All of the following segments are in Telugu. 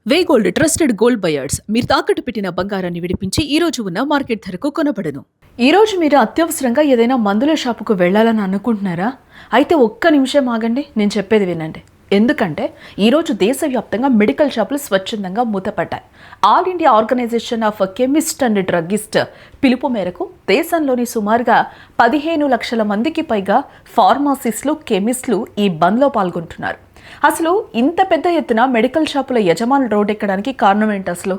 వే గోల్డ్ ట్రస్టెడ్ గోల్డ్ బయర్స్ మీరు తాకట్టు పెట్టిన బంగారాన్ని విడిపించి ఈ రోజు ఉన్న మార్కెట్ ధరకు కొనబడను. ఈ రోజు మీరు అత్యవసరంగా ఏదైనా మందుల షాపుకు వెళ్ళాలని అనుకుంటున్నారా? అయితే ఒక్క నిమిషం ఆగండి, నేను చెప్పేది వినండి. ఎందుకంటే ఈరోజు దేశవ్యాప్తంగా మెడికల్ షాపులు స్వచ్ఛందంగా మూతపడ్డాయి. All India organisation of chemist and druggist పిలుపు మేరకు దేశంలోని సుమారుగా 15 లక్షల మందికి పైగా ఫార్మసిస్టులు, కెమిస్టులు ఈ బంద్లో పాల్గొంటున్నారు. అసలు ఇంత పెద్ద ఎత్తున మెడికల్ షాపుల యజమానులు రోడ్డెక్కడానికి కారణం ఏంటి? అసలు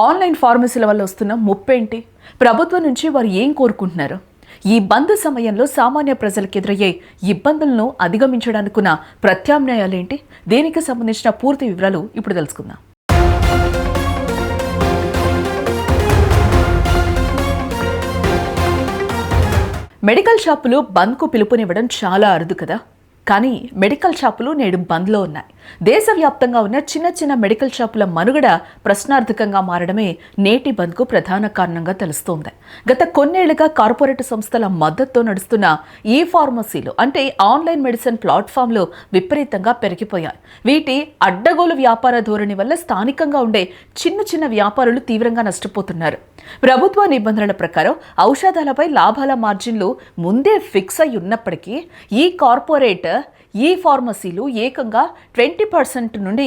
ఆన్లైన్ ఫార్మసీల వల్ల వస్తున్న ముప్పేంటి? ప్రభుత్వం నుంచి వారు ఏం కోరుకుంటున్నారు? ఈ బంద్ సమయంలో సామాన్య ప్రజలకు ఎదురయ్యే ఇబ్బందులను అధిగమించడానికున్న ప్రత్యామ్నాయాలేంటి? దీనికి సంబంధించిన పూర్తి వివరాలు ఇప్పుడు తెలుసుకుందాం. మెడికల్ షాపులు బంద్కు పిలుపునివ్వడం చాలా అరుదు కదా. కానీ మెడికల్ షాపులు నేడు బంద్లో ఉన్నాయి. దేశవ్యాప్తంగా ఉన్న చిన్న చిన్న మెడికల్ షాపుల మనుగడ ప్రశ్నార్థకంగా మారడమే నేటి బంద్కు ప్రధాన కారణంగా తెలుస్తోంది. గత కొన్నేళ్లుగా కార్పొరేట్ సంస్థల మద్దతుతో నడుస్తున్న ఈ ఫార్మసీలు అంటే ఆన్లైన్ మెడిసిన్ ప్లాట్ఫామ్లు విపరీతంగా పెరిగిపోయాయి. వీటి అడ్డగోలు వ్యాపార ధోరణి వల్ల స్థానికంగా ఉండే చిన్న చిన్న వ్యాపారులు తీవ్రంగా నష్టపోతున్నారు. ప్రభుత్వ నిబంధనల ప్రకారం ఔషధాలపై లాభాల మార్జిన్లు ముందే ఫిక్స్ అయి ఉన్నప్పటికీ ఈ కార్పొరేట్ ఈ ఫార్మసీలు ఏకంగా 20% నుండి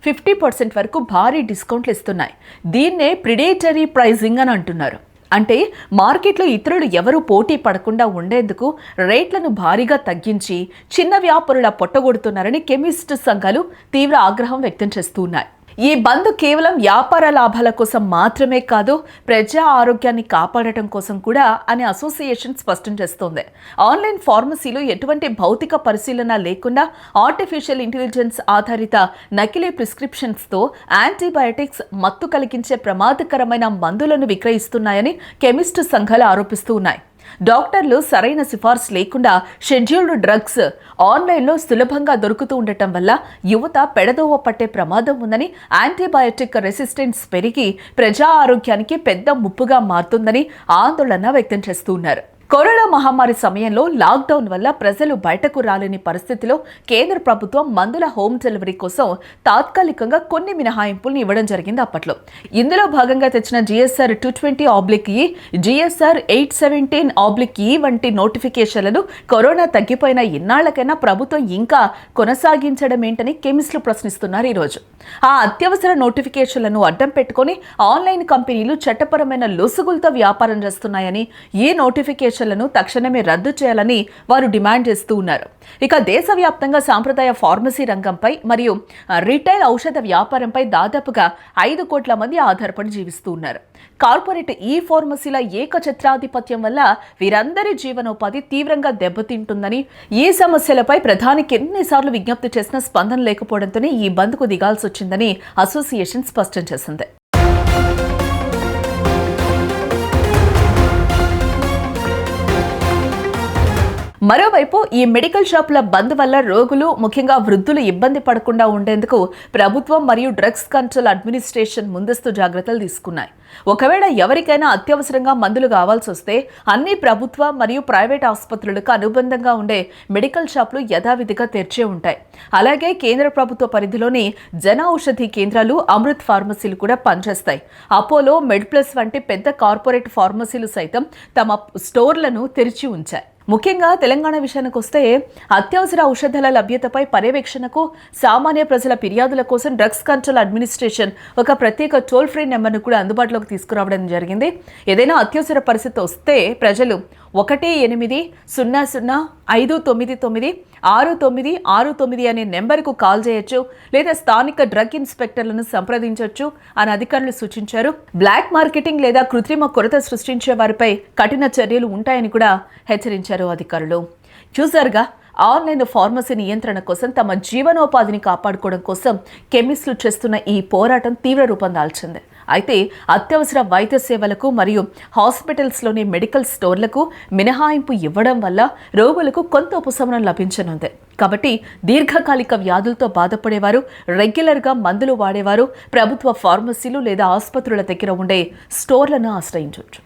50% వరకు భారీ డిస్కౌంట్లు ఇస్తున్నాయి. దీన్నే ప్రిడేటరీ ప్రైజింగ్ అని అంటున్నారు. అంటే మార్కెట్లో ఇతరులు ఎవరూ పోటీ పడకుండా ఉండేందుకు రేట్లను భారీగా తగ్గించి చిన్న వ్యాపారుల పొట్టగొడుతున్నారని కెమిస్ట్ సంఘాలు తీవ్ర ఆగ్రహం వ్యక్తం చేస్తున్నాయి. ఈ బంద్ కేవలం వ్యాపార లాభాల కోసం మాత్రమే కాదు, ప్రజా ఆరోగ్యాన్ని కాపాడటం కోసం కూడా అని అసోసియేషన్ స్పష్టం చేస్తోంది. ఆన్లైన్ ఫార్మసీలో ఎటువంటి భౌతిక పరిశీలన లేకుండా ఆర్టిఫిషియల్ ఇంటెలిజెన్స్ ఆధారిత నకిలీ ప్రిస్క్రిప్షన్స్తో యాంటీబయాటిక్స్, మత్తు కలిగించే ప్రమాదకరమైన మందులను విక్రయిస్తున్నాయని కెమిస్ట్ సంఘాలు ఆరోపిస్తూ ఉన్నాయి. డాక్టర్లు సరైన సిఫార్సు లేకుండా షెడ్యూల్డ్ డ్రగ్స్ ఆన్లైన్లో సులభంగా దొరుకుతూ ఉండటం వల్ల యువత పెడదోవ పట్టే ప్రమాదం ఉందని, యాంటీబయాటిక్ రెసిస్టెన్స్ పెరిగి ప్రజా ఆరోగ్యానికి పెద్ద ముప్పుగా మారుతుందని ఆందోళన వ్యక్తం చేస్తున్నారు. కరోనా మహమ్మారి సమయంలో లాక్డౌన్ వల్ల ప్రజలు బయటకు రాలేని పరిస్థితిలో కేంద్ర ప్రభుత్వం మందుల హోమ్ డెలివరీ కోసం తాత్కాలికంగా కొన్ని మినహాయింపులను ఇవ్వడం జరిగింది అప్పట్లో. ఇందులో భాగంగా తెచ్చిన GSR 220/E, GSR 817/E వంటి నోటిఫికేషన్లను కరోనా తగ్గిపోయిన ఇన్నాళ్లకైనా ప్రభుత్వం ఇంకా కొనసాగించడం ఏంటని కెమిస్టులు ప్రశ్నిస్తున్నారు. ఈరోజు ఆ అత్యవసర నోటిఫికేషన్లను అడ్డం పెట్టుకుని ఆన్లైన్ కంపెనీలు చట్టపరమైన లొసుగులతో వ్యాపారం చేస్తున్నాయని, ఈ నోటిఫికేషన్ తక్షణమే రద్దు చేయాలని వారు డిమాండ్ చేస్తూ ఉన్నారు. ఇక దేశవ్యాప్తంగా సాంప్రదాయ ఫార్మసీ రంగంపై మరియు రిటైల్ ఔషధ వ్యాపారంపై దాదాపుగా 5 కోట్ల మంది ఆధారపడి జీవిస్తూ ఉన్నారు. కార్పొరేట్ ఈ ఫార్మసీల ఏకఛత్రాధిపత్యం వల్ల వీరందరి జీవనోపాధి తీవ్రంగా దెబ్బతింటుందని, ఈ సమస్యలపై ప్రధానికి ఎన్నిసార్లు విజ్ఞప్తి చేసినా స్పందన లేకపోవడంతోనే ఈ బంద్కు దిగాల్సి వచ్చిందని అసోసియేషన్ స్పష్టం చేసింది. మరోవైపు ఈ మెడికల్ షాపుల బంద్ వల్ల రోగులు, ముఖ్యంగా వృద్ధులు ఇబ్బంది పడకుండా ఉండేందుకు ప్రభుత్వం మరియు డ్రగ్స్ కంట్రోల్ అడ్మినిస్ట్రేషన్ ముందస్తు జాగ్రత్తలు తీసుకున్నాయి. ఒకవేళ ఎవరికైనా అత్యవసరంగా మందులు కావాల్సి వస్తే అన్ని ప్రభుత్వ మరియు ప్రైవేట్ ఆసుపత్రులకు అనుబంధంగా ఉండే మెడికల్ షాపులు యథావిధిగా తెరిచే ఉంటాయి. అలాగే కేంద్ర ప్రభుత్వ పరిధిలోని జన ఔషధి కేంద్రాలు, అమృత్ ఫార్మసీలు కూడా పనిచేస్తాయి. అపోలో, మెడ్ప్లస్ వంటి పెద్ద కార్పొరేట్ ఫార్మసీలు సైతం తమ స్టోర్లను తెరిచి ఉంచాయి. ముఖ్యంగా తెలంగాణ విషయానికి వస్తే అత్యవసర ఔషధాల లభ్యతపై పర్యవేక్షణకు, సామాన్య ప్రజల ఫిర్యాదుల కోసం డ్రగ్స్ కంట్రోల్ అడ్మినిస్ట్రేషన్ ఒక ప్రత్యేక టోల్ ఫ్రీ నెంబర్ను కూడా అందుబాటులోకి తీసుకురావడం జరిగింది. ఏదైనా అత్యవసర పరిస్థితి వస్తే ప్రజలు 1880-599-6969 అనే నెంబర్కు కాల్ చేయొచ్చు, లేదా స్థానిక డ్రగ్ ఇన్స్పెక్టర్లను సంప్రదించవచ్చు అని అధికారులు సూచించారు. బ్లాక్ మార్కెటింగ్ లేదా కృత్రిమ కొరత సృష్టించే వారిపై కఠిన చర్యలు ఉంటాయని కూడా హెచ్చరించారు అధికారులు. చూసారుగా, ఆన్లైన్ ఫార్మసీ నియంత్రణ కోసం, తమ జీవనోపాధిని కాపాడుకోవడం కోసం కెమిస్టులు చేస్తున్న ఈ పోరాటం తీవ్ర రూపం దాల్చింది. అయితే అత్యవసర వైద్య సేవలకు మరియు హాస్పిటల్స్లోని మెడికల్ స్టోర్లకు మినహాయింపు ఇవ్వడం వల్ల రోగులకు కొంత ఉపశమనం లభించనుంది. కాబట్టి దీర్ఘకాలిక వ్యాధులతో బాధపడేవారు, రెగ్యులర్గా మందులు వాడేవారు ప్రభుత్వ ఫార్మసీలు లేదా ఆసుపత్రుల దగ్గర ఉండే స్టోర్లను ఆశ్రయించవచ్చు.